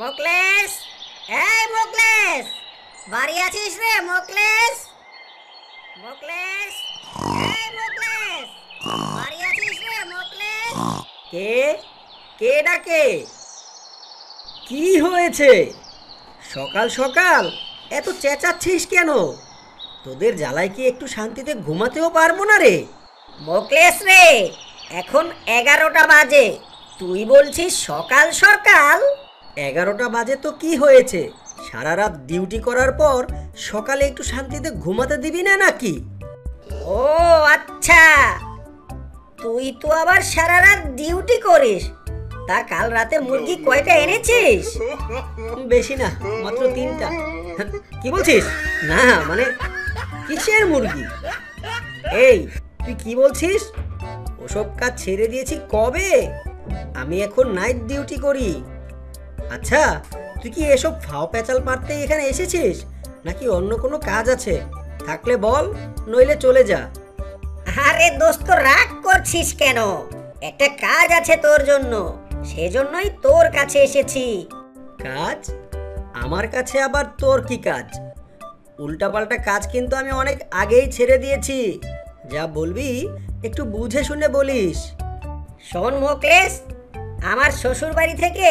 মোকলেস, এই মোকলেস, বাড়ি আছিস রে মোকলেস? মোকলেস, এই মোকলেস, বাড়ি আছিস রে মোকলেস? কে কে ডাকে? কি হয়েছে? সকাল সকাল এত চেঁচাচ্ছিস কেন? তোদের জ্বালায় কি একটু শান্তিতে ঘুমাতেও পারবো না রে? মোকলেস রে, এখন 11টা বাজে, তুই বলছিস সকাল সকাল? 11টা বাজে তো কি হয়েছে? সারা রাত ডিউটি করার পর সকালে একটু শান্তিতে ঘুমাতে দিবি না নাকি? ও আচ্ছা, তুই তো আবার সারা রাত ডিউটি করিস। তা কাল রাতে মুরগি কয়টা এনেছিস? বেশি না, মাত্র 3টা। কি বলছিস? না মানে কিসের মুরগি? এই, তুই কি বলছিস? ওসব কাজ ছেড়ে দিয়েছি কবে? আমি এখন নাইট ডিউটি করি। আচ্ছা, তুই কি এসব ফাও পেঁচাল পারতে এখানে এসেছিস, নাকি অন্য কোনো কাজ আছে? থাকলে বল, নইলে চলে যা। আরে দোস্ত, রাগ করছিস কেন? একটা কাজ আছে তোর জন্য, সেজন্যই তোর কাছে এসেছি। কাজ? আমার কাছে আবার তোর কি কাজ? উল্টাপাল্টা কাজ কিন্তু আমি অনেক আগেই ছেড়ে দিয়েছি। যা বলবি একটু বুঝে শুনে বলিস। শোন মোকলেস, আমার শ্বশুর বাড়ি থেকে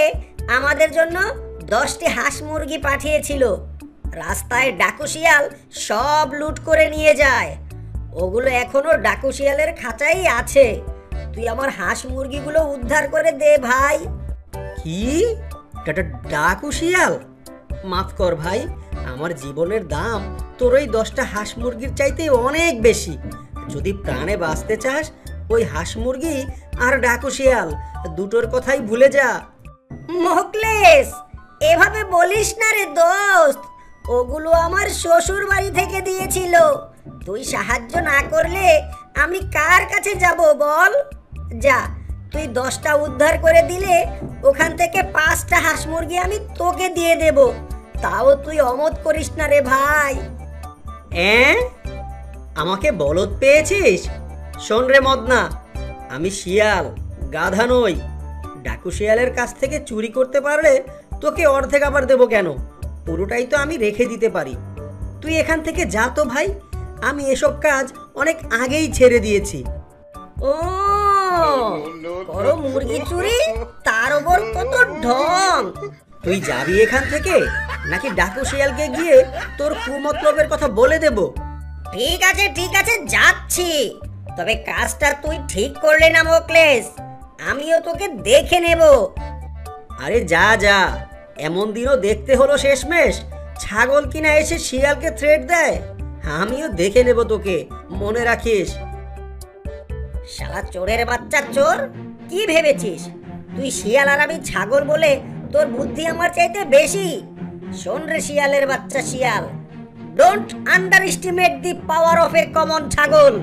আমাদের জন্য 10টি হাঁস মুরগি পাঠিয়েছিল। রাস্তায় ডাকু শিয়াল সব লুট করে নিয়ে যায়। ওগুলো এখনো ডাকু শিয়ালের খাঁচাই আছে। তুই আমার হাঁস মুরগিগুলো উদ্ধার করে দে ভাই। কি? ডাকু শিয়াল? মাফ কর ভাই, আমার জীবনের দাম তোর ওই 10টা হাঁস মুরগির চাইতে অনেক বেশি। যদি প্রাণে বাঁচতে চাস, ওই হাঁস মুরগি আর ডাকু শিয়াল দুটোর কথাই ভুলে যা। মোকলেস, এভাবে বলিস না রে দোস্ত। ওগুলো আমার শ্বশুর বাড়ি থেকে দিয়েছিল। তুই সাহায্য না করলে আমি কার কাছে যাব বল? যা, তুই 10টা উদ্ধার করে দিলে ওখান থেকে 5টা হাঁস মুরগি আমি তোকে দিয়ে দেব। তাও তুই অমত করিস না রে ভাই। আমাকে বলদ পেয়েছিস? শোন রে মদনা, আমি শিয়াল, গাধা নই। ডাকু শিয়ালের কাছ থেকে চুরি করতে পারলে তোকে অর্ধেক আবার দেবো কেন? পুরোটাই তো আমি রেখে দিতে পারি। তুই এখান থেকে যা তো ভাই, আমি এসব কাজ অনেক আগেই ছেড়ে দিয়েছি। ও, করো মুরগি চুরি, তার ওপর কত ঢং! তুই যাবি এখান থেকে, নাকি ডাকু শিয়ালকে গিয়ে তোর কুমতলবের কথা বলে দেব? ঠিক আছে ঠিক আছে, যাচ্ছি। তবে কাজটা তুই ঠিক করলে না মোকলেস, আমিও তোকে দেখে নেব। আরে যা যা, এমন দিনও দেখতে হলো শেষমেশ। ছাগল কিনা এসে শিয়ালকে থ্রেট দেয়। আমিও দেখে নেব তোকে, মনে রাখিস। শালা চোরের বাচ্চা চোর! কি ভেবেছিস তুই শিয়াল আর আমি ছাগল বলে তোর বুদ্ধি আমার চাইতে বেশি? শোন রে শিয়ালের বাচ্চা শিয়াল, don't under estimate the power of a common ছাগল।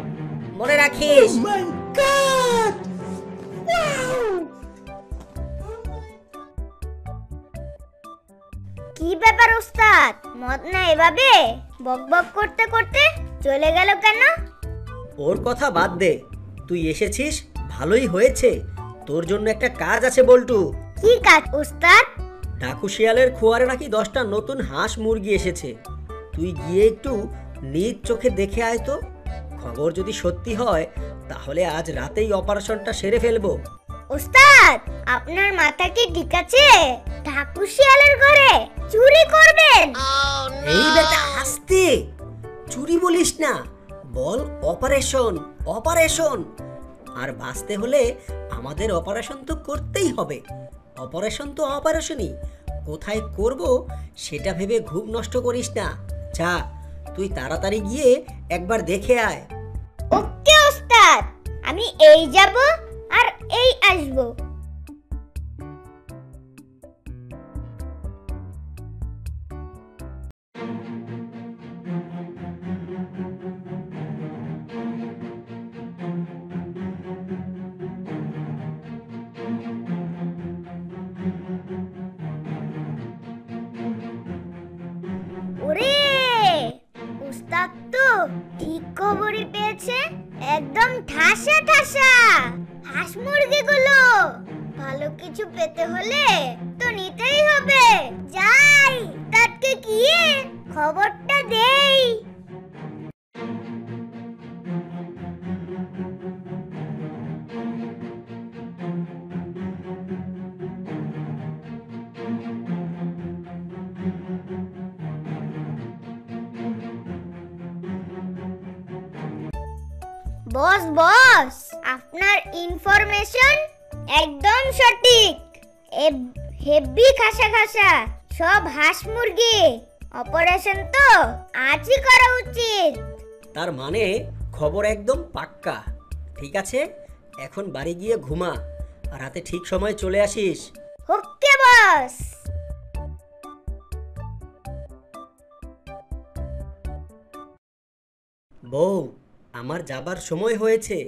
মনে রাখিস। কি ব্যাপার ওস্তাদ, মদনা এভাবে বকবক করতে করতে চলে গেল কেন? ওর কথা বাদ দে, তুই এসেছিস ভালোই হয়েছে। তোর জন্য একটা কাজ আছে বল্টু। কি কাজ ওস্তাদ? ডাকু শিয়ালের খোয়ারে নাকি 10টা নতুন হাঁস মুরগি এসেছে। তুই গিয়ে একটু নিজ চোখে দেখে আয় তো। খবর যদি সত্যি হয়, তাহলে আজ রাতেই অপারেশনটা সেরে ফেলবো। ওস্তাদ, আপনার মাথা কি ঠিক আছে? ঢাকু শিয়ালের ঘরে চুরি করবেন? এই বেটা আস্তে, চুরি বলিস না, বল অপারেশন। অপারেশন। আর বাঁচতে হলে আমাদের অপারেশন তো করতেই হবে। অপারেশন তো অপারেশনই, কোথায় করব সেটা ভেবে ঘুম নষ্ট করিস না। যা, তুই তাড়াতাড়ি গিয়ে একবার দেখে আয়। ওকে ওস্তাদ, আমি এই যাব আর এই আসবো। ওরে, উস্তাদ তো ঠিক খবরই পেয়েছে। একদম ঠাসা ঠাসা হাঁস মুরগিগুলো। ভালো কিছু পেতে হলে তো নিতেই হবে। যাই তাকে গিয়ে খবরটা দেই। বস বস, আপনার ইনফরমেশন একদম সঠিক। হেভি খাসা খাসা সব হাঁস মুরগি অপারেশন তো আজই করা উচিত। তার মানে খবর একদম পাক্কা। ঠিক আছে, এখন বাড়ি গিয়ে ঘুমা, আর রাতে ঠিক সময় চলে আসিস। ওকে বস। বউ, আমার যাবার সময় হয়েছে।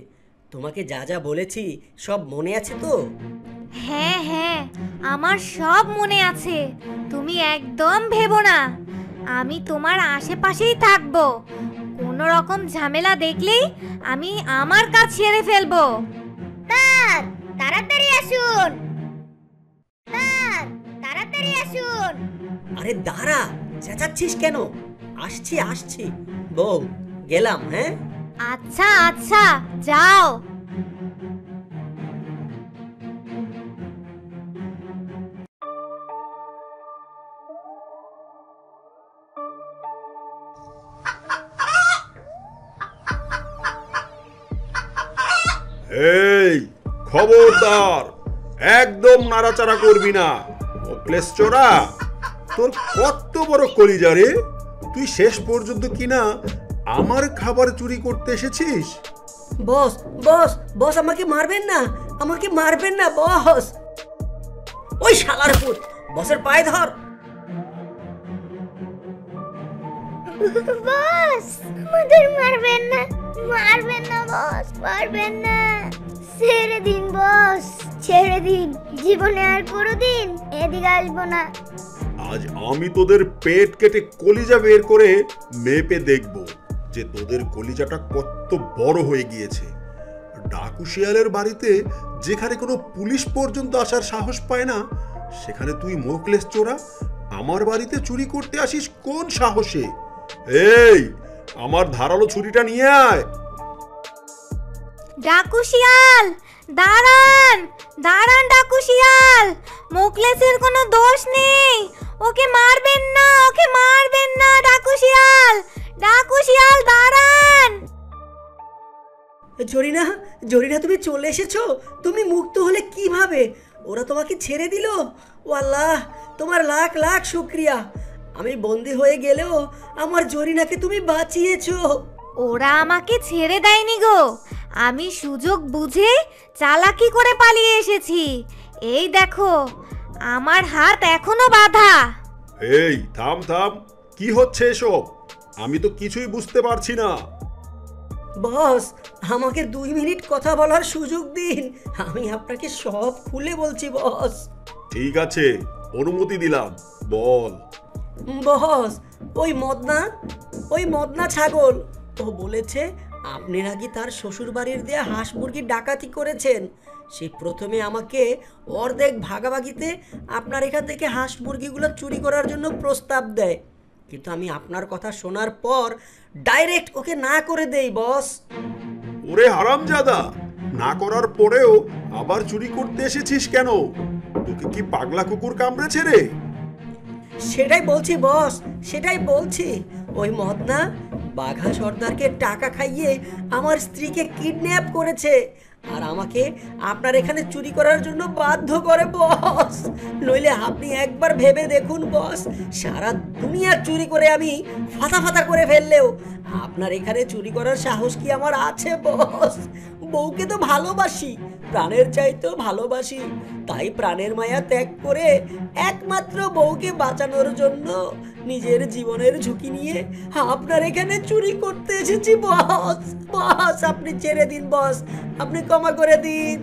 তোমাকে যা যা বলেছি সব মনে আছে তো? হ্যাঁ হ্যাঁ, আমার সব মনে আছে। তুমি একদম ভেবো না, আমি তোমার আশেপাশেই থাকবো। কোনো রকম ঝামেলা দেখলেই আমি আমার কাজ সেরে ফেলবো। স্যার তাড়াতাড়ি আসুন, স্যার তাড়াতাড়ি আসুন। আরে দাঁড়া, চেঁচাচ্ছিস কেন? আসছি আসছি। বউ, গেলাম। হ্যাঁ, আচ্ছা আচ্ছা, যাও। এই খবরদার, একদম নাড়াচাড়া করবি না। মোকলেস চোরা, তোর কত বড় কলিজা রে! তুই শেষ পর্যন্ত কিনা আমার খাবার চুরি করতে এসেছিস। বস বস বস, আমাকে মারবেন না, আমাকে মারবেন না বস। ওই শালার পুত, বসের পায়ে ধর। বস আমাদের মারবেন না, মারবেন না বস, মারবেন না। ছেড়ে দিন বস, ছেড়ে দিন। জীবনে আর কোনোদিন এদিকে আসবো না। আজ আমি তোদের পেট কেটে কলিজা বের করে মেপে দেখব যে তোদের কলিজাটা কত বড় হয়ে গিয়েছে। ডাকু শিয়ালের বাড়িতে যেখানে কোনো পুলিশ পর্যন্ত আসার সাহস পায় না, সেখানে তুই মোকলেস চোরা আমার বাড়িতে চুরি করতে আসিস কোন সাহসে? এই, আমার ধারালো ছুরিটা নিয়ে আয়। ডাকু শিয়াল, দাঁড়ান দাঁড়ান ডাকু শিয়াল, মোকলেসের কোনো দোষ নেই। ওকে মারবেন না, ওকে মারবেন না। ডাকু শিয়াল, ডাকু শিয়াল দাঁড়ান। জরিনা, জরিনা, তুমি চলে এসেছো? তুমি মুক্ত হলে কিভাবে? ওরা তোমাকে ছেড়ে দিল? ও আল্লাহ, তোমার লাখ লাখ শুক্রিয়া। আমি বন্দি হয়ে গেলেও আমার জরিনাকে তুমি বাঁচিয়েছো। ওরা আমাকে ছেড়ে দেয়নি গো, আমি সুযোগ বুঝে চালাকি করে পালিয়ে এসেছি। এই দেখো, আমার হাত এখনো বাঁধা। এই থাম থাম, কি হচ্ছে এসব? আমি তো কিছুই বুঝতে পারছি না। বস, আমাকে 2 মিনিট কথা বলার সুযোগ দিন, আমি আপনাকে সব খুলে বলছি বস। ঠিক আছে, অনুমতি দিলাম, বল। বস, ওই মদনা ছাগল, ও বলেছে আপনি নাকি তার শ্বশুর বাড়ির দেয়া হাঁস মুরগির ডাকাতি করেছেন। সে প্রথমে আমাকে অর্ধেক ভাগাভাগিতে আপনার এখান থেকে হাঁস মুরগিগুলো চুরি করার জন্য প্রস্তাব দেয়, কিন্তু আমি আপনার কথা শোনার পর ডাইরেক্ট ওকে না করে দেই বস। ওরে হারামজাদা, না করার পরেও আবার চুরি করতে এসেছিস কেন? তোকে কি পাগলা কুকুর কামড়েছে রে? সেটাই বলছি বস, সেটাই বলছি। ওই মদনা বাঘা সর্দারকে টাকা খাইয়ে আমার স্ত্রীকে কিডন্যাপ করেছে, আর আমাকে আপনার এখানে চুরি করার জন্য বাধ্য করে বস। নইলে আপনি একবার ভেবে দেখুন বস, সারা দুনিয়ার চুরি করে আমি ফাতা ফাতা করে ফেললেও আপনার এখানে চুরি করার সাহস কি আমার আছে বস? বউকে তো ভালোবাসি, প্রাণের চাইতেও ভালোবাসি, তাই প্রাণের মায়া ত্যাগ করে একমাত্র বউকে বাঁচানোর জন্য নিজের জীবনের ঝুঁকি নিয়ে আপনার এখানে চুরি করতে এসেছি বস। বস, আপনি ছেড়ে দিন বস, আপনি ক্ষমা করে দিন।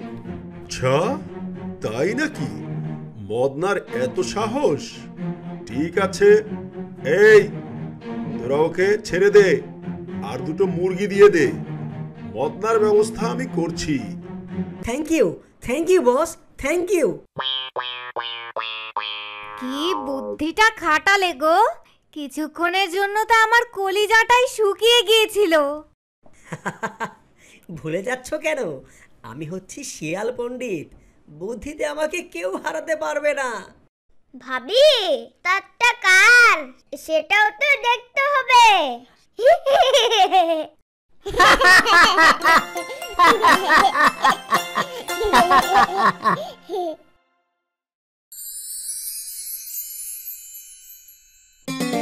আচ্ছা, তাই নাকি? মদনার এত সাহস? ঠিক আছে, এই তোরা ওকে ছেড়ে দে, আর 2টো মুরগি দিয়ে দে। মদনার ব্যবস্থা আমি করছি। Thank you boss, thank you. কি বুদ্ধিটা খাটালে গো, কিছুক্ষণের জন্য তো আমার কলিজাটাই শুকিয়ে গিয়েছিল। ভুলে যাচ্ছ কেন? আমি হচ্ছি শিয়াল পণ্ডিত, বুদ্ধিতে আমাকে কেউ হারাতে পারবে না। ভাবি, তারটা কার সেটাও তো দেখতে হবে।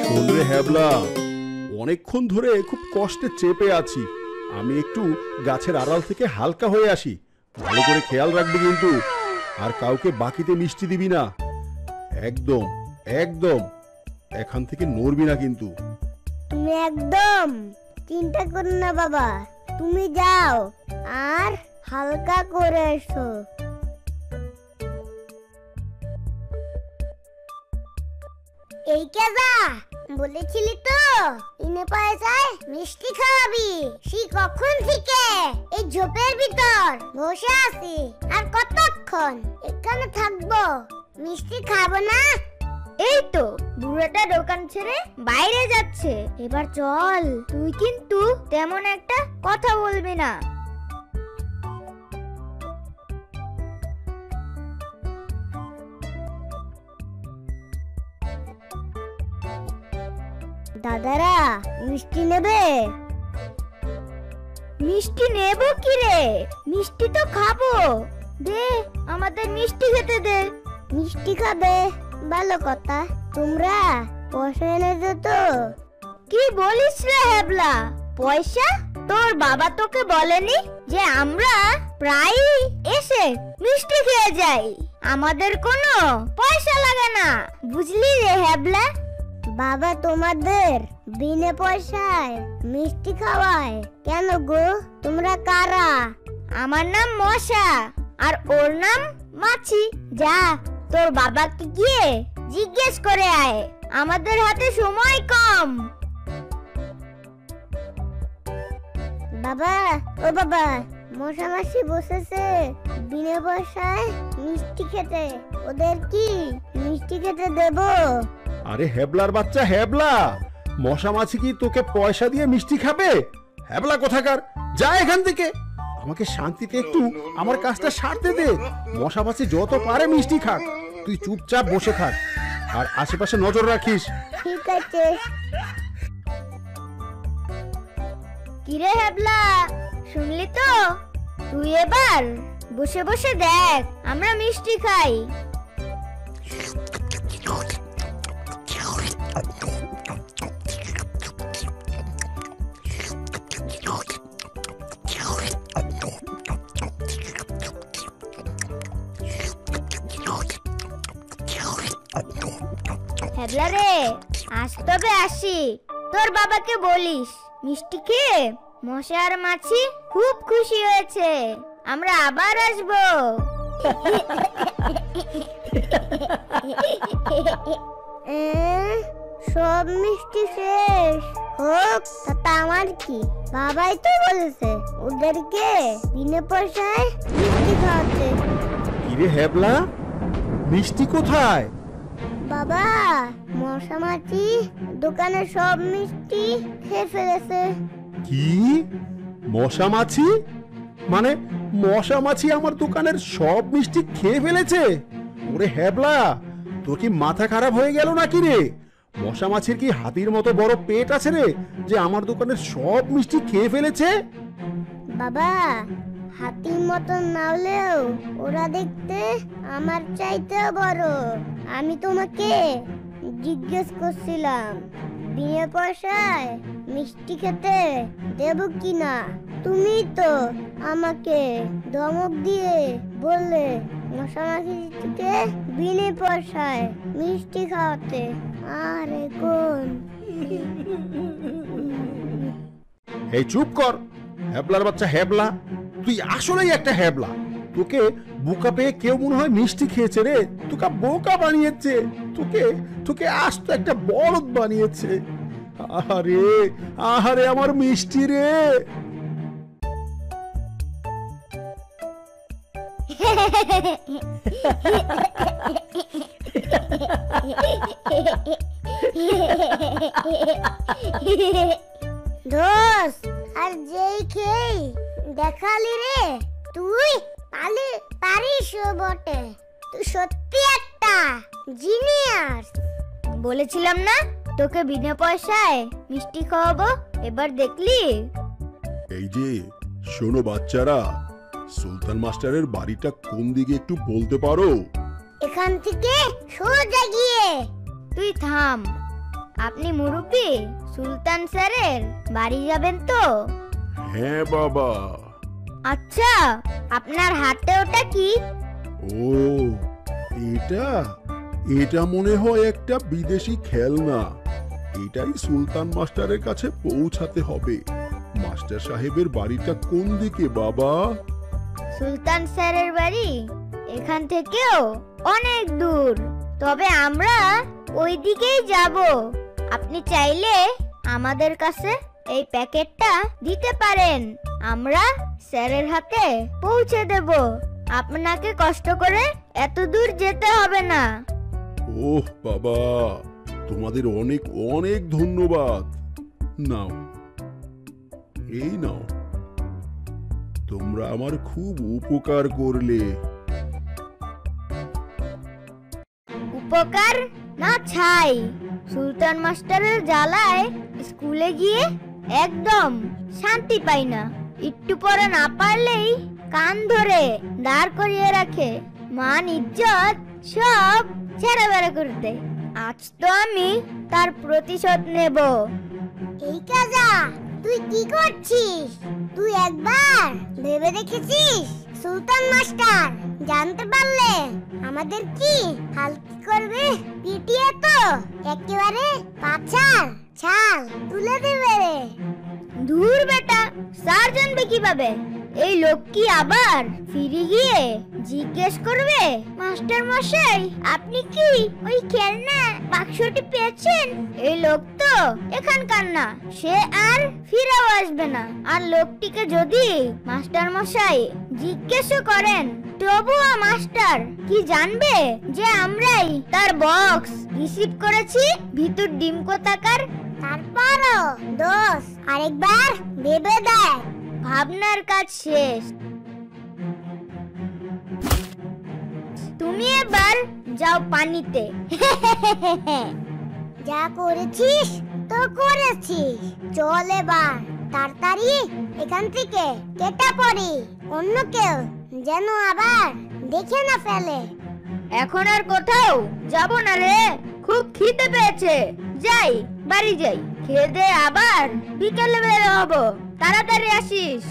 শোন রে হ্যাবলা, অনেকক্ষণ ধরে খুব কষ্টে চেপে আছি। আমি একটু গাছের আড়াল থেকে হালকা হয়ে আসি। ভালো করে খেয়াল রাখবি কিন্তু, আর কাউকে বাকিতে মিষ্টি দিবি না। একদম একদম এখান থেকে নড়বি না কিন্তু। তুমি একদম চিন্তা করো না বাবা, তুমি যাও আর হালকা করে এসো। এই কেদা বলেছিলি তো ইনে পয়সায় মিষ্টি খাওয়াবি, সে কখন থেকে এই ঝোপের ভিতর বসে আছি, আর কতক্ষণ এখানে থাকবো? মিষ্টি খাবো না? এই তো বুড়োটা দোকান ছেড়ে বাইরে যাচ্ছে, এবার চল। তুই কিন্তু তেমন একটা কথা বলবি না। দাদারা মিষ্টি নেবে? মিষ্টি নেব কি রে? মিষ্টি তো খাবো, দে আমাদের মিষ্টি খেতে দে। মিষ্টি খাবে, ভালো কথা। তোমরা পয়সা এনেছো তো? কি বলিস রে হেবলা, পয়সা? তোর বাবা তোকে বলেনি যে আমরা প্রায় এসে মিষ্টি খেয়ে যাই, আমাদের কোনো পয়সা লাগে না, বুঝলি রে হেবলা? বাবা তোমাদের বিনা পয়সায় মিষ্টি খাওয়ায় কেন গো? তোমরা কারা? আমার নাম মশা আর ওর নাম মাছি। যা তোর বাবাকে গিয়ে জিজ্ঞেস করে আয়, আমাদের হাতে সময় কম। বাবা, ও বাবা, মশা মাসি বসেছে বিনা পয়সায় মিষ্টি খেতে, ওদের কি মিষ্টি খেতে দেবো? আরে হ্যাবলার বাচ্চা হ্যাবলা, মশা মাছি কি তোকে পয়সা দিয়ে মিষ্টি খাবে? হ্যাবলা কোথাকার, যা এখান থেকে। আমাকে শান্তিতে একটু আমার কাজটা সারতে দে। মশা মাছি যত পারে মিষ্টি খাক, তুই চুপচাপ বসে থাক আর আশেপাশে নজর রাখিস। ঠিক আছে। কিরে হ্যাবলা, শুনলি তো? তুই এবার বসে বসে দেখ আমরা মিষ্টি খাই। হ্যাবলা রে, আজ তবে আসি। তোর বাবাকে বলিস মিষ্টি খেয়ে মশা আর মাছি খুব খুশি হয়েছে, আমরা আবার আসবো। সব মিষ্টি শেষ হোক তাতে আমার কি? বাবাই তো বলেছে ওদেরকে বিনা পয়সায় মিষ্টি খাওয়াতে। কিরে হ্যাবলা, মিষ্টি কোথায়? বাবা, মশা মাছি দোকানের সব মিষ্টি খেয়ে ফেলেছে। কি? মশা মাছি? মানে মশা মাছি আমার দোকানের সব মিষ্টি খেয়ে ফেলেছে? ওরে হ্যাবলা, তোর কি মাথা খারাপ হয়ে গেল নাকি রে? মশা মাছির কি হাতির মতো বড় পেট আছে রে যে আমার দোকানের সব মিষ্টি খেয়ে ফেলেছে? বাবা, হাতির মতন না হলেও ওরা দেখতে আমার চাইতেও বড়। আমি তোমাকে জিজ্ঞেস করছিলাম বিনা পয়সায় মিষ্টি খেতে দেব কিনা, তুমি তো আমাকে ধমক দিয়ে বললে মশা মাছিকে বিনা পয়সায় মিষ্টি খাওয়াতে। আর এখন এই চুপ কর হ্যাবলার বাচ্চা হ্যাবলা, তুই আসলেই একটা হ্যাবলা। তোকে বোকা পেয়ে কেউ মনে হয় মিষ্টি খেয়েছে রে, তোকে বোকা বানিয়েছে, তোকে তোকে আস্ত একটা বলদ বানিয়েছে। আহারে আহারে আমার মিষ্টি রে। দোস্ত আর যেই খেই দেখালি রে, তুই পারিস বটে। তুই সত্যি একটা জিনিয়াস। বলেছিলাম না তোকে বিনা পয়সায় মিষ্টি খাওয়াবো, এবার দেখলি? এই যে শোনো বাচ্চারা, সুলতান মাস্টারের বাড়িটা কোন দিকে একটু বলতে পারো? এখান থেকে সোজা গিয়ে। তুই থাম, আপনি মুরব্বি সুলতান স্যারের বাড়ি যাবেন তো? হ্যাঁ বাবা। আচ্ছা, আপনার হাতে ওটা কি? ও, এটা এটা মনে হয় একটা বিদেশি খেলনা। এটাই সুলতান মাস্টারের কাছে পৌঁছাতে হবে। মাস্টার সাহেবের বাড়িটা কোন দিকে বাবা? সুলতান স্যারের বাড়ি এখান থেকেও অনেক দূর, তবে আমরা ওই দিকেই যাব। আপনি চাইলে আমাদের কাছে এই প্যাকেটটা দিতে পারেন, আমরা স্যারের হাতে পৌঁছে দেব। আপনাকে কষ্ট করে এত দূর যেতে হবে না। ওহ বাবা, তোমাদের অনেক অনেক ধন্যবাদ। নাও, এই নাও, তোমরা আমার খুব উপকার করলে। উপকার না ছাই, সুলতান মাস্টারের জ্বালায় স্কুলে গিয়ে একদম শান্তি পাই না। একটু পরে না পারলেই কান ধরে দাঁড় করিয়ে রাখে, মান ইজ্জত সব ছেড়ে বেড়ে করতে। আজ তো আমি তার প্রতিশোধ নেব। এই কাজা, তুই কি করছিস? তুই একবার ভেবে দেখেছিস সুলতান মাস্টার জানতে পারলে আমাদের কি হাল কি করবে? পিটিয়ে তো একেবারে পাছার ছাল তুলে দেবে রে। দূর বেটা, স্যার জানবে কিভাবে? এই লোক কি আবার ফিরে গিয়ে জিজ্ঞেস করবে, মাস্টার মশাই আপনি কি ওই খেলনা বাক্সটি পেয়েছেন? এই লোক তো এখানকার না, সে আর ফিরেও আসবে না। আর লোকটিকে যদি মাস্টার মশাই জিজ্ঞেস করেন, তবুও মাস্টার কি জানবে যে আমরাই তার বক্স রিসিভ করেছি? ভিতর ডিম কোথাকার। তারপরও দোষ আরেকবার ভেবে দেয়। ভাবনার কাজ শেষ, তুমি এবার যাও পানিতে। যা করেছিস তো করেছিস, চল এবার তাড়াতাড়ি এখান থেকে কেটে পড়ি, অন্য কেউ যেন আবার দেখে না ফেলে। এখন আর কোথাও যাব না রে, খুব খিদে পেয়েছে। যাই, বাড়ি যাই, খেয়ে দে আবার বিকেলে বের হব। তাড়াতাড়ি আসিস।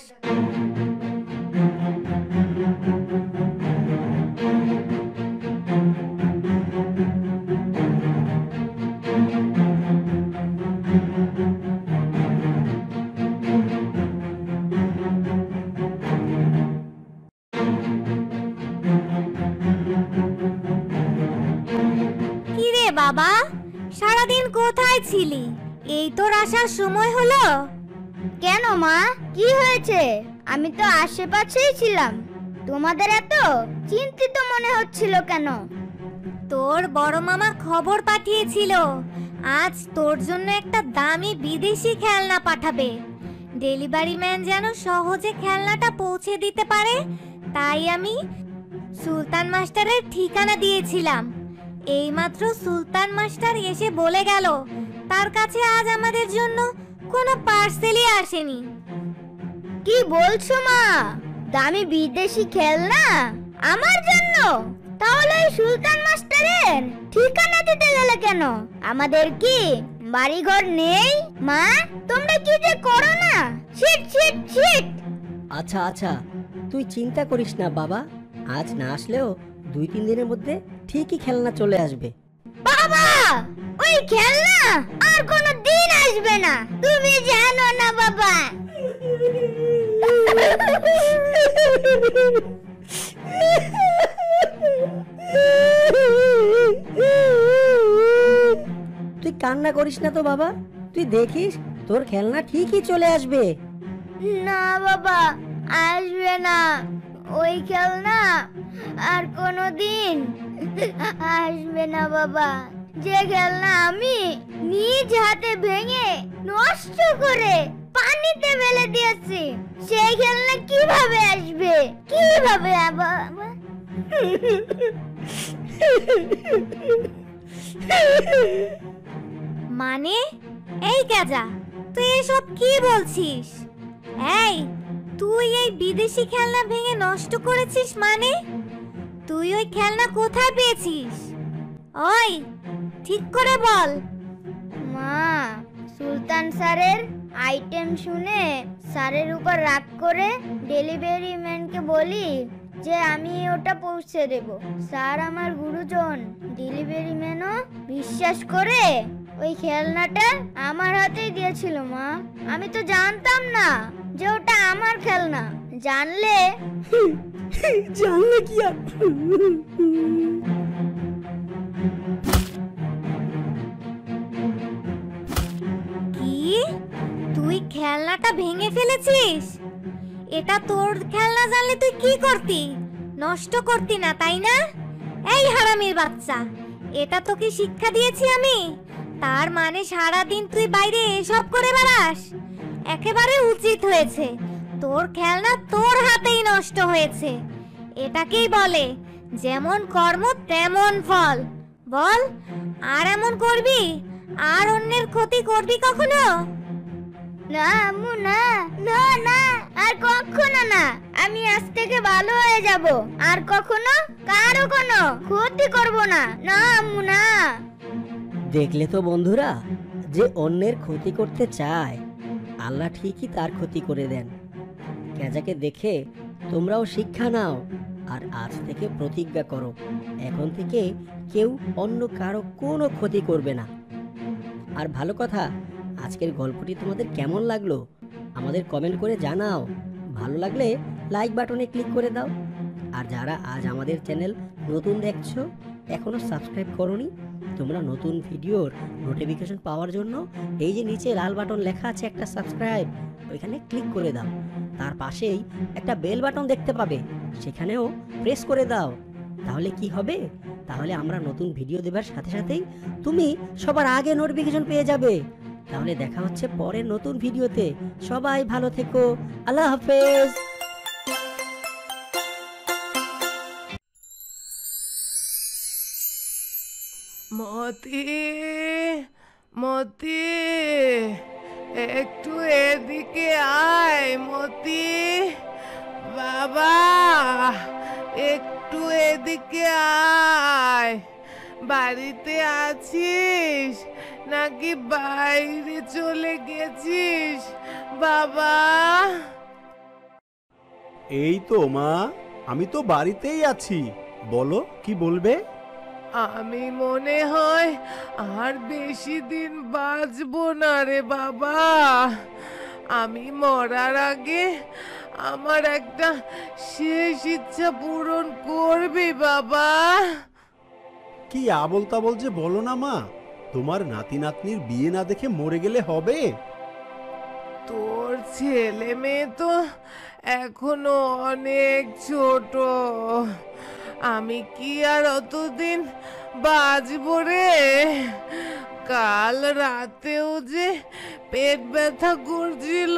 কি রে বাবা, সারাদিন কোথায় ছিলি? এই তোর আসার সময় হলো? কেন মা, কি হয়েছে? আমি তো আশেপাশেই ছিলাম। তোমাদের এত চিন্তিত মনে হচ্ছিল কেন? তোর বড় মামা খবর পাঠিয়েছিল আজ তোর জন্য একটা দামি বিদেশি খেলনা পাঠাবে। ডেলিভারি ম্যান যেন সহজে খেলনাটা পৌঁছে দিতে পারে, তাই আমি সুলতান মাস্টারের ঠিকানা দিয়েছিলাম। এইমাত্র সুলতান মাস্টার এসে বলে গেল তার কাছে আজ আমাদের জন্য কোনো পার্সেলই আসেনি। কি বলছো মা? দামি বিদেশি খেলনা আমার জন্য? তাহলে সুলতান মাস্টারের ঠিকানা দিতে গেলে কেন? আমাদের কি বাড়িঘর নেই? মা, তোমরা কি যে করো না! Shit shit shit! আচ্ছা আচ্ছা, তুই চিন্তা করিস না বাবা, আজ না আসলেও 2-3 দিনের মধ্যে ঠিকই খেলনা চলে আসবে। বাবা, ওই খেলনা আর কোনো দিন আসবে না, তুমি জানো না বাবা। তুই কান্না করিস না তো বাবা, তুই দেখিস তোর খেলনা ঠিকই চলে আসবে। না বাবা, আসবে না। ওই খেলনা আর কোনোদিন আসবে না বাবা। যে খেলনা আমি নিজ হাতে ভেঙে নষ্ট করে পানিতে ফেলে দিয়েছি, সেই খেলনা কিভাবে আসবে? কিভাবে বাবা? মানে এই গাজা, তুই এসব কি বলছিস? এই, তুই এই বিদেশি খেলনা ভেঙে নষ্ট করেছিস মানে? তুই ওই খেলনা কোথায় পেয়েছিস? ওই, ঠিক করে বল। মা, সুলতান স্যারের আইটেম শুনে স্যারের উপর রাগ করে ডেলিভারি ম্যানকে বলি যে আমি ওটা পৌঁছে দেব। স্যার আমার গুরুজন, ডেলিভারি ম্যানও বিশ্বাস করে ওই খেলনাটা আমার হাতেই দিয়েছিল। মা, আমি তো জানতাম না যে ওটা আমার খেলনা। জানলে কি আর কি, তুই খেলনাটা ভেঙে ফেলেছিস? এটা তোর খেলনা, জানলে তুই কি করতি? নষ্ট করতি না, তাই না? এই হারামির বাচ্চা, এটা তোকে শিক্ষা দিয়েছি আমি? তার মানে সারাদিন তুই বাইরে এসব করে বেড়াস? একেবারে উচিত হয়েছে, তোর খেলনা তোর হাতেই নষ্ট হয়েছে। এটাকেই বলে যেমন কর্ম তেমন ফল। বল, আর এমন করবি? আর অন্যের ক্ষতি করবি কখনো? না আম্মু, না না না, আর কখনো না। আমি আজ থেকে ভালো হয়ে যাব, আর কখনো কারো কোনো ক্ষতি করব না। না আম্মু, না। দেখলে তো বন্ধুরা, যে অন্যের ক্ষতি করতে চায় আল্লাহ ঠিকই তার ক্ষতি করে দেন। কেজাকে দেখে তোমরাও শিক্ষা নাও, আর আজ থেকে প্রতিজ্ঞা করো এখন থেকে কেউ অন্য কারো কোনো ক্ষতি করবে না। আর ভালো কথা, আজকের গল্পটি তোমাদের কেমন লাগলো আমাদের কমেন্ট করে জানাও। ভালো লাগলে লাইক বাটনে ক্লিক করে দাও। আর যারা আজ আমাদের চ্যানেল নতুন দেখছো, এখনো সাবস্ক্রাইব করোনি, তোমরা নতুন ভিডিওর নোটিফিকেশন পাওয়ার জন্য এই যে নিচে লাল বাটন লেখা আছে একটা সাবস্ক্রাইব, ওইখানে ক্লিক করে দাও। তার পাশেই একটা বেল বাটন দেখতে পাবে, সেখানেও প্রেস করে দাও। তাহলে কি হবে? তাহলে আমরা নতুন ভিডিও দেবার সাথে সাথেই তুমি সবার আগে নোটিফিকেশন পেয়ে যাবে। তাহলে দেখা হচ্ছে পরের নতুন ভিডিওতে। সবাই ভালো থেকো, আল্লাহ হাফেজ। মতি, মতি, একটু এদিকে আয়। মতি বাবা, একটু এদিকে আয়। বাড়িতে আছিস নাকি বাইরে চলে গেছিস বাবা? এই তো মা, আমি তো বাড়িতেই আছি। বলো, কি বলবে? আমি মনে হয় আর বেশি দিন বাঁচবো না রে বাবা। আমি মরার আগে আমার একটা শেষ ইচ্ছা পূরণ করবি বাবা। কি আবল তাবল যে বলো না মা, তোমার নাতি নাতনির বিয়ে না দেখে মরে গেলে হবে? তোর ছেলে মেয়ে তো এখনো অনেক ছোট, আমি কি আর অতদিন বাঁচবো রে? কাল রাতেও যে পেট ব্যথা করছিল,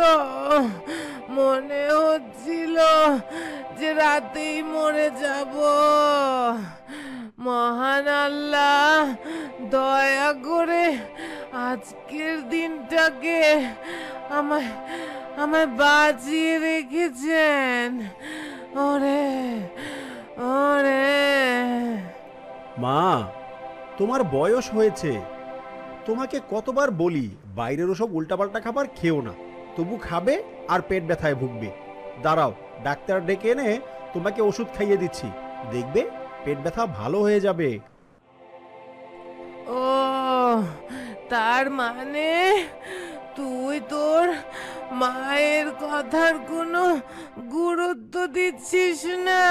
মনে হচ্ছিল যে রাতেই মরে যাব। মহান আল্লাহ দয়া করে আজকের দিনটাকে আমায় আমায় বাঁচিয়ে রেখেছেন। ওরে ওরে, মা, তোমার বয়স হয়েছে। তোমাকে কতবার বলি বাইরের ওসব উল্টাপাল্টা খাবার খেও না, তবু খাবে আর পেট ব্যথায় ভুগবে। দাঁড়াও, ডাক্তার ডেকে এনে তোমাকে ওষুধ খাইয়ে দিচ্ছি, দেখবে পেট ব্যথা ভালো হয়ে যাবে। ও তার মানে তুই তোর মায়ের কথার কোনো গুরুত্ব দিচ্ছিস না,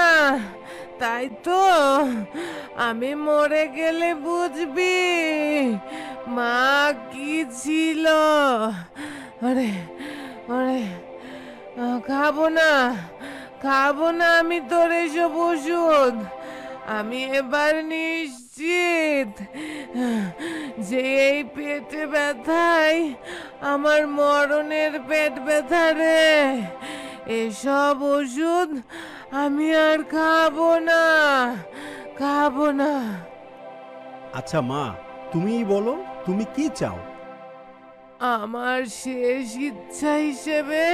তাই তো? আমি মরে গেলে বুঝবি মা কি ছিল। ওরে ওরে, খাবো না খাবো না আমি তোর এসব ওষুধ। আমি এবার নিশ্চিত যে এই পেটে ব্যথায় আমার মরণের পেট ব্যথা রে। এসব ওষুধ আমি আর খাবো না, খাবো না। আচ্ছা মা, তুমিই বলো তুমি কি চাও? আমার শেষ ইচ্ছা হিসেবে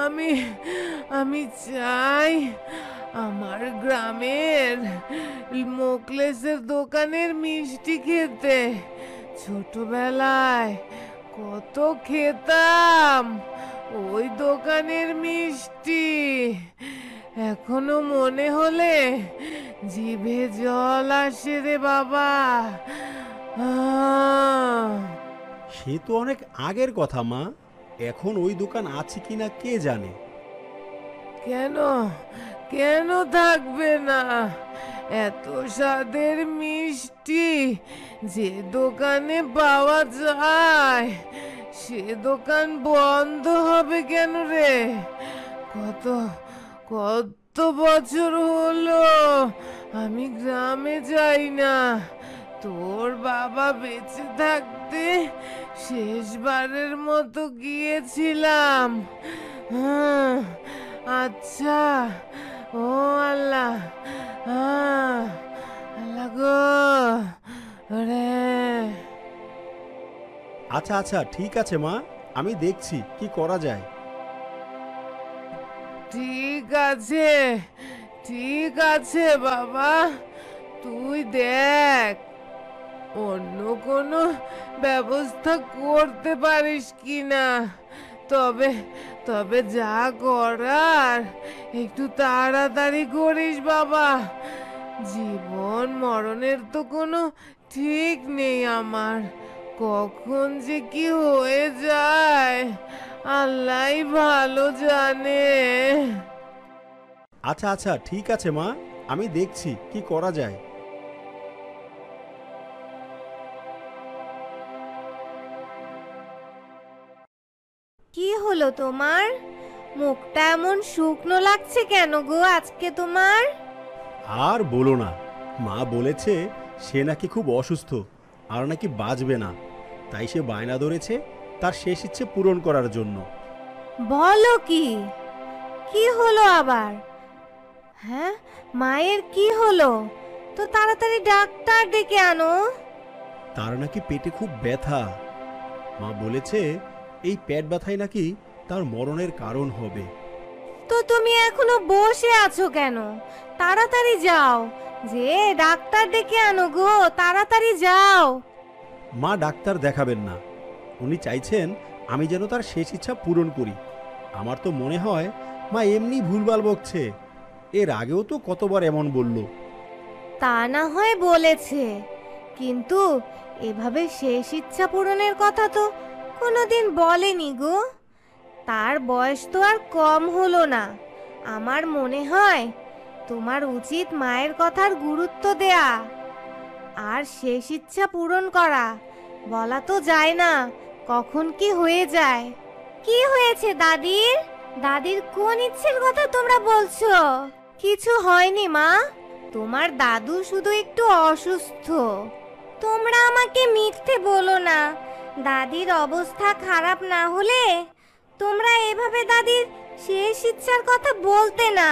আমি আমি চাই আমার গ্রামের মোকলেসের দোকানের মিষ্টি খেতে। ছোটবেলায় কত খেতাম ওই দোকানের মিষ্টি। এখনো মনে হলে জিভে জল আসে রে বাবা। সে তো অনেক আগের কথা মা, এখন ওই দোকান আছে কিনা কে জানে। কেন কেন থাকবে না? এত স্বাদের মিষ্টি যে দোকানে পাওয়া যায় সে দোকান বন্ধ হবে কেন রে? কত কত বছর হলো আমি গ্রামে যাই না। তোর বাবা বেঁচে থাকতে শেষবারের মতো গিয়েছিলাম। আচ্ছা, ও আল্লাহ, আল্লাহ গো রে। আচ্ছা আচ্ছা ঠিক আছে মা, আমি দেখছি কি করা যায়। ঠিক আছে, ঠিক আছে বাবা, তুই দেখ অন্য কোনো ব্যবস্থা করতে পারিস কিনা। তবে তবে যা করার একটু তাড়াতাড়ি করিস বাবা। জীবন মরণের তো কোনো ঠিক নেই আমার, কখন যে কি হয়ে যায় আল্লাহই ভালো জানে। আচ্ছা আচ্ছা ঠিক আছে মা, আমি দেখছি কি করা যায়। কি হলো তোমার? মুখটা এমন শুকনো লাগছে কেন গো আজকে তোমার? আর বলো না, মা বলেছে সে নাকি খুব অসুস্থ আর নাকি বাঁচবে না, তাই সে বায়না ধরেছে তার শেষ ইচ্ছে পূরণ করার জন্য। বলো কি? কি হলো আবার? হ্যাঁ, মায়ের কি হলো? তো তাড়াতাড়ি ডাক্তার ডেকে আনো। তার নাকি পেটে খুব ব্যথা। মা বলেছে এই পেট ব্যথাই নাকি তার মরণের কারণ হবে। তো তুমি এখনো বসে আছো কেন? তাড়াতাড়ি যাও, যে ডাক্তার ডেকে আনো গো, তাড়াতাড়ি যাও। মা ডাক্তার দেখাবেন না, উনি চাইছেন আমি যেন তার শেষ ইচ্ছা পূরণ করি। আমার তো মনে হয় মা এমনি ভুলভাল বকছে, এর আগেও তো কতবার এমন বলল। তা না হয় বলেছে, কিন্তু এভাবে শেষ ইচ্ছা পূরণের কথা তো কোনোদিন বলেনি গো। তার বয়স তো আর কম হলো না। আমার মনে হয় তোমার উচিত মায়ের কথার গুরুত্ব দেয়া আর শেষ ইচ্ছা পূরণ করা। বলা তো যায় না কখন কি হয়ে যায়। কি হয়েছে দাদির? দাদির কোন ইচ্ছের কথা তোমরা বলছো? কিছু হয়নি মা, তোমার দাদু শুধু একটু অসুস্থ। তোমরা আমাকে মিথ্যে বলো না। দাদির অবস্থা খারাপ না হলে তোমরা এভাবে দাদির শেষ ইচ্ছার কথা বলতে না।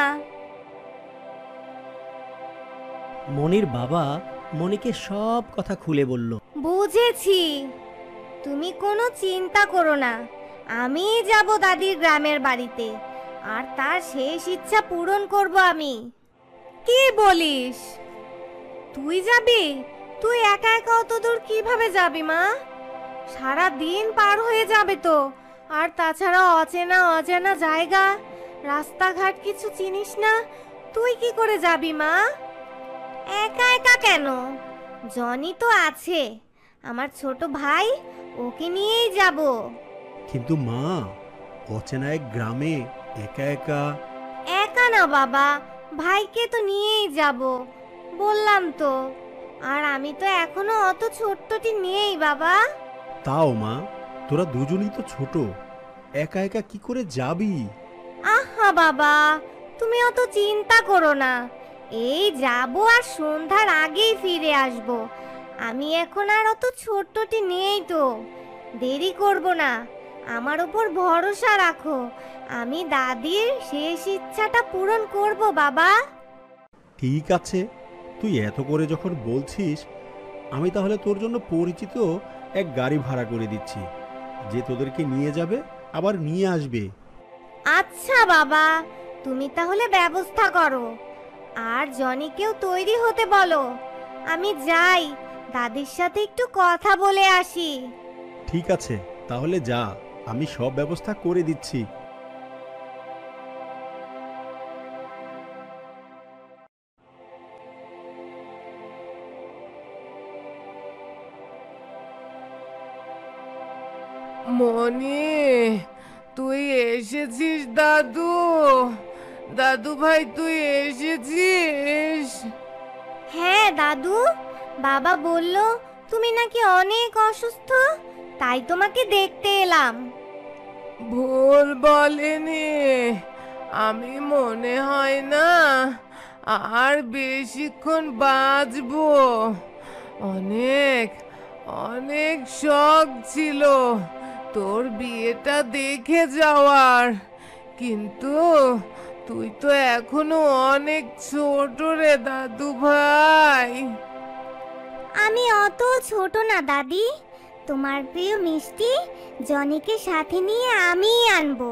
মনির বাবা মনিকে সব কথা খুলে বলল। বুঝেছি, তুমি কোনো চিন্তা করো না। আমি যাব দাদির গ্রামের বাড়িতে আর তার শেষ ইচ্ছা পূরণ করব আমি। কি বলিস? তুই যাবি? তুই একা একা অত দূর কিভাবে যাবি মা? সারা দিন পার হয়ে যাবে তো। আর তাছাড়া অচেনা অজানা জায়গা, রাস্তাঘাট কিছু চিনিস না, তুই কি করে যাবি মা? একা একা কেন? জনি তো আছে, আমার ছোট ভাই, ওকে নিয়েই যাব। কিন্তু মা, অচেনা এক গ্রামে একা একা। একা না বাবা, ভাইকে তো নিয়েই যাব, বললাম তো। আর আমি তো এখনো অত ছোট্টটি নেই বাবা। তাও মা, তোরা দুজনেই তো ছোট, একা একা কি করে যাবি? আহা বাবা, তুমি অত চিন্তা করো না। এই যাবো আর সন্ধ্যার আগেই ফিরে আসবো। আমি এখন আর অত ছোট্টটি নেই তো, দেরি করব না। আমার উপর ভরসা রাখো, আমি দাদির শেষ ইচ্ছাটা পূরণ করব বাবা। ঠিক আছে, তুই এত করে যখন বলছিস, আমি তাহলে তোর জন্য পরিচিত এক গাড়ি ভাড়া করে দিচ্ছি, যে তোদেরকে নিয়ে যাবে আবার নিয়ে আসবে। আচ্ছা বাবা, তুমি তাহলে ব্যবস্থা করো। আর জনিকেও তৈরি হতে বলো। আমি যাই, দাদির সাথে একটু কথা বলে আসি। ঠিক আছে, তাহলে যা, আমি সব ব্যবস্থা করে দিচ্ছি। মনি, তুই এসেছিস দাদু? দাদু ভাই তুই এসেছিস? হ্যাঁ দাদু, বাবা বলল তুমি নাকি অনেক অসুস্থ, তাই তোমাকে দেখতে এলাম। ভুল বলেনি, আমি মনে হয় না আর বেশিক্ষণ বাঁচবো। অনেক অনেক শখ ছিল তোর বিয়েটা দেখে যাওয়ার, কিন্তু তুই তো এখনো অনেক ছোট রে দাদু ভাই। আমি অত ছোট না দাদি, তোমার প্রিয় মিষ্টি জনিকে সাথে নিয়ে আমিই আনবো।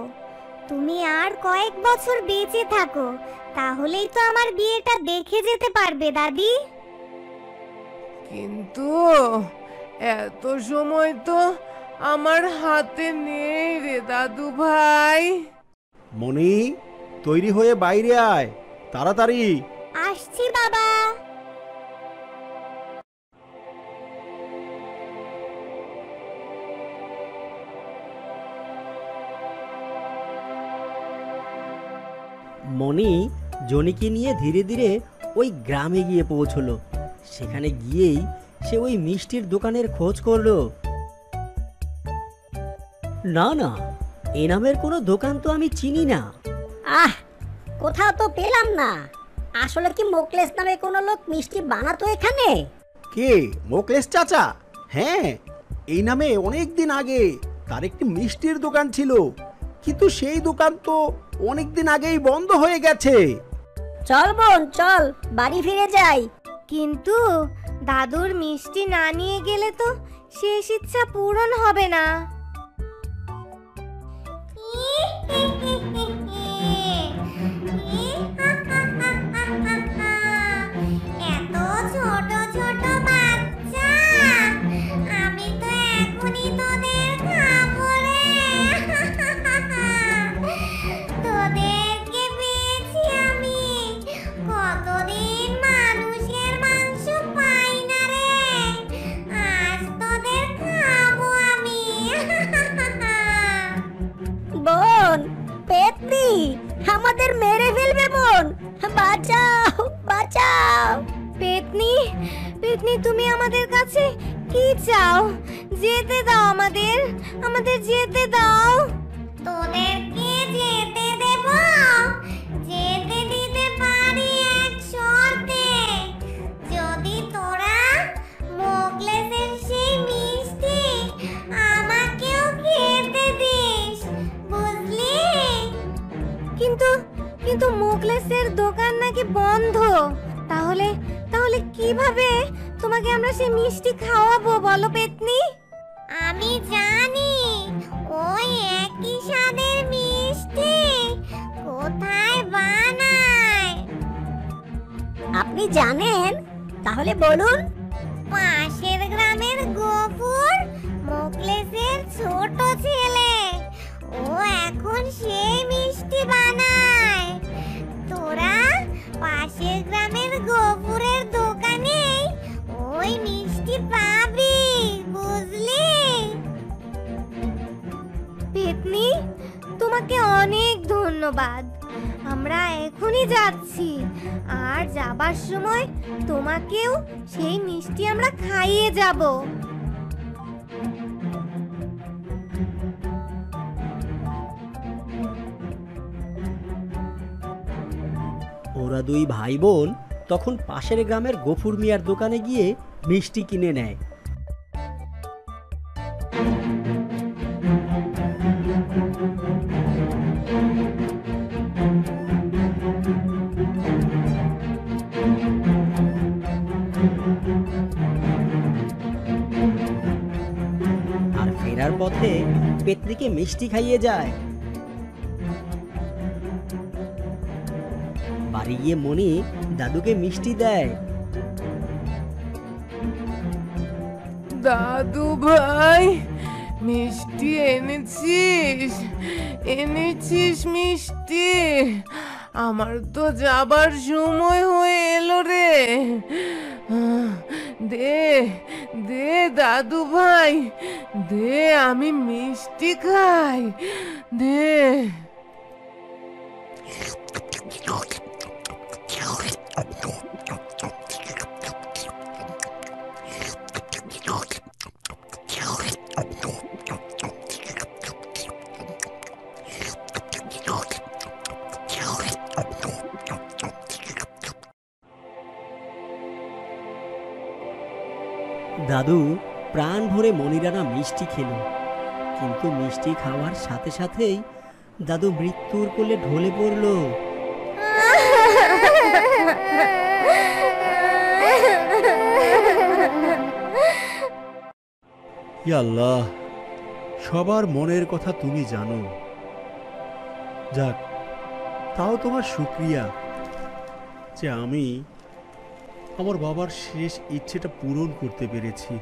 তুমি আর কয়েক বছর বেঁচে থাকো, তাহলেই তো আমার বিয়েটা দেখে যেতে পারবে দাদি। কিন্তু এত সময় তো আমার হাতে নেই রে দাদু ভাই। মনি, তৈরি হয়ে বাইরে আয়, তাড়াতাড়ি। আসছি বাবা। মনি জনিকে নিয়ে ধীরে ধীরে ওই গ্রামে গিয়ে পৌঁছলো। সেখানে গিয়েই সে ওই মিষ্টির দোকানের খোঁজ করলো। না না, এ নামের কোনো দোকান তো আমি চিনি না। আহ, কোথাও তো পেলাম না। আসলে কি মোকলেস নামে কোনো লোক মিষ্টি বানাতো এখানে? কে, মোকলেশ চাচা? হ্যাঁ, এই নামে অনেক দিন আগে তার একটি মিষ্টির দোকান ছিল, কিন্তু সেই দোকান তো অনেক দিন আগেই বন্ধ হয়ে গেছে। চল বোন চল, বাড়ি ফিরে যাই। কিন্তু দাদুর মিষ্টি না নিয়ে গেলে তো শেষ ইচ্ছা পূরণ হবে না। এত ছোট ছোট বাচ্চা, আমি তো এখনই তোদের খাবো রে। তোদেরকে পেয়েছি আমি, কতদিন মানুষের মাংস পাই না রে, আজ তোদের খাবো আমি। বোন, পেতনি আমাদের মেরে ফেলবে বোন, বাঁচাও বাঁচাও। পেতনি, পেতনি তুমি আমাদের কাছে কি চাও? যেতে দাও আমাদের, আমাদের যেতে দাও। তোদেরকে যেতে দেব, যেতে দিতে পারি এক শর্তে। যদি তোরা মোকলেসের সেই মিষ্টি আমাকেও খেতে দিস, বুঝলি? কিন্তু কিন্তু মোকলেসের দোকান নাকি বন্ধ। তাহলে তাহলে কিভাবে তোমাকে আমরা সেই মিষ্টি খাওয়াবো বলো পেতনি? আমি জানি ওই একই স্বাদের মিষ্টি কোথায় বানায়। আপনি জানেন? তাহলে বলুন। পাশের গ্রামের গফুর মোকলেসের ছোট ছেলে, ও এখন সেই মিষ্টি বানায়। তোরা পাশের গ্রামের গফুরের দোকানে ওই মিষ্টি পাবি, বুঝলি? পেতনি, তোমাকে অনেক ধন্যবাদ। আমরা এখনই যাচ্ছি, আর যাবার সময় তোমাকেও সেই মিষ্টি আমরা খাইয়ে যাব। ওরা দুই ভাই বোন তখন পাশের গ্রামের গফুর মিয়ার দোকানে গিয়ে মিষ্টি কিনে নেয়। আর ফেরার পথে পেতনিকে মিষ্টি খাইয়ে যায়। বাড়ি গিয়ে মনি দাদুকে মিষ্টি দেয়। দাদু ভাই, মিষ্টি এনেছিস মিষ্টি? আমার তো যাবার সময় হয়ে এলো রে। দে দে দাদু ভাই, দে, আমি মিষ্টি খাই, দে। দাদু প্রাণ ভরে মনিরানা মিষ্টি খেল, কিন্তু মিষ্টি খাওয়ার সাথে সাথেই দাদু মৃত্যুর কোলে ঢলে পড়ল। ইয়া আল্লাহ, সবার মনের কথা তুমি জানো। যাক, তাও তোমার শুকরিয়া যে আমি আমার বাবার শেষ ইচ্ছেটা পূরণ করতে পেরেছি।